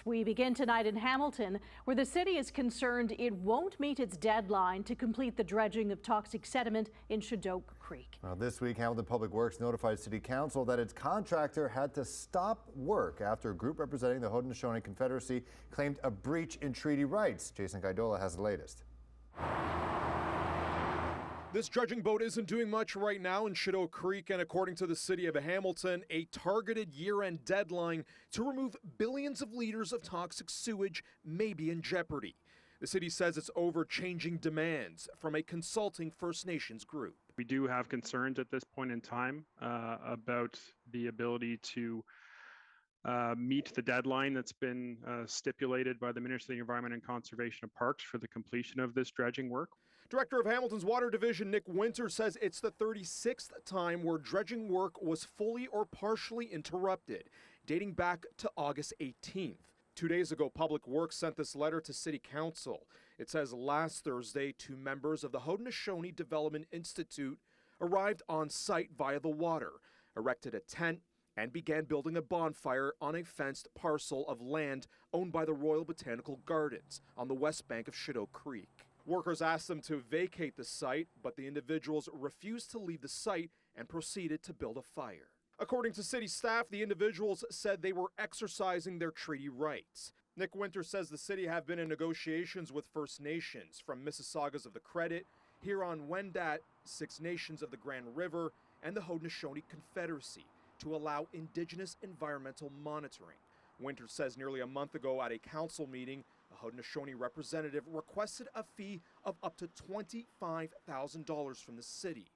We begin tonight in Hamilton, where the city is concerned it won't meet its deadline to complete the dredging of toxic sediment in Chedoke Creek. Well, this week, Hamilton Public Works notified City Council that its contractor had to stop work after a group representing the Haudenosaunee Confederacy claimed a breach in treaty rights. Jason Gaidola has the latest. This dredging boat isn't doing much right now in Chedoke Creek, and according to the city of Hamilton, a targeted year-end deadline to remove billions of liters of toxic sewage may be in jeopardy. The city says it's over changing demands from a consulting First Nations group. We do have concerns at this point in time about the ability to meet the deadline that's been stipulated by the Ministry of the Environment and Conservation of Parks for the completion of this dredging work. Director of Hamilton's Water Division, Nick Winter, says it's the 36th time where dredging work was fully or partially interrupted, dating back to August 18th. 2 days ago, Public Works sent this letter to City Council. It says last Thursday, 2 members of the Haudenosaunee Development Institute arrived on site via the water, erected a tent, and began building a bonfire on a fenced parcel of land owned by the Royal Botanical Gardens on the west bank of Chedoke Creek. Workers asked them to vacate the site, but the individuals refused to leave the site and proceeded to build a fire. According to city staff, the individuals said they were exercising their treaty rights. Nick Winter says the city have been in negotiations with First Nations from Mississaugas of the Credit, Huron-Wendat, Six Nations of the Grand River, and the Haudenosaunee Confederacy to allow Indigenous environmental monitoring. Winter says nearly a month ago at a council meeting, a Haudenosaunee representative requested a fee of up to $25,000 from the city.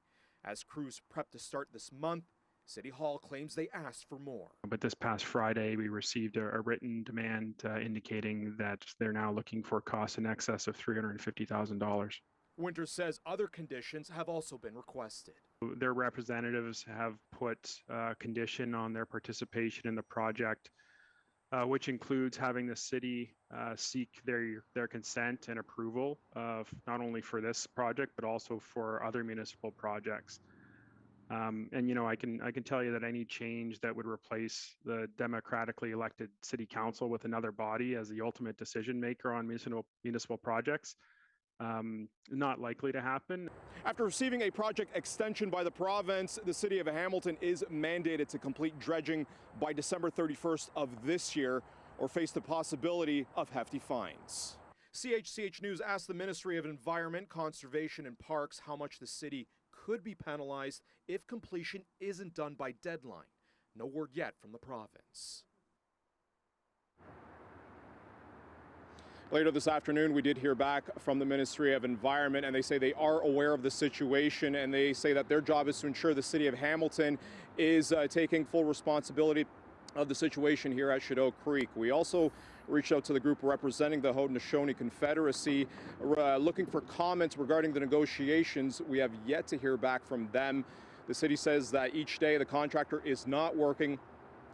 As crews prep to start this month, City Hall claims they asked for more. But this past Friday, we received a written demand indicating that they're now looking for costs in excess of $350,000. Winter says other conditions have also been requested. Their representatives have put a condition on their participation in the project, which includes having the city seek their consent and approval not only for this project but also for other municipal projects. And you know, I can tell you that any change that would replace the democratically elected city council with another body as the ultimate decision maker on municipal projects, not likely to happen. After receiving a project extension by the province, the city of Hamilton is mandated to complete dredging by December 31st of this year or face the possibility of hefty fines. CHCH News asked the Ministry of Environment, Conservation and Parks how much the city could be penalized if completion isn't done by deadline. No word yet from the province. Later this afternoon, we did hear back from the Ministry of Environment, and they say they are aware of the situation, and they say that their job is to ensure the city of Hamilton is taking full responsibility of the situation here at Chedoke Creek. We also reached out to the group representing the Haudenosaunee Confederacy, looking for comments regarding the negotiations. We have yet to hear back from them. The city says that each day the contractor is not working.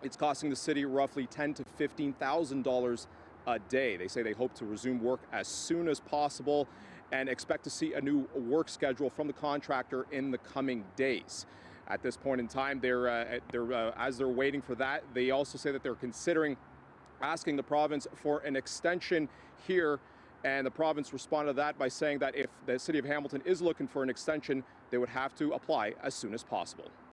It's costing the city roughly $10,000 to $15,000 a day. They say they hope to resume work as soon as possible and expect to see a new work schedule from the contractor in the coming days. At this point in time, as they're waiting for that, they also say that they're considering asking the province for an extension here, and the province responded to that by saying that if the city of Hamilton is looking for an extension, they would have to apply as soon as possible.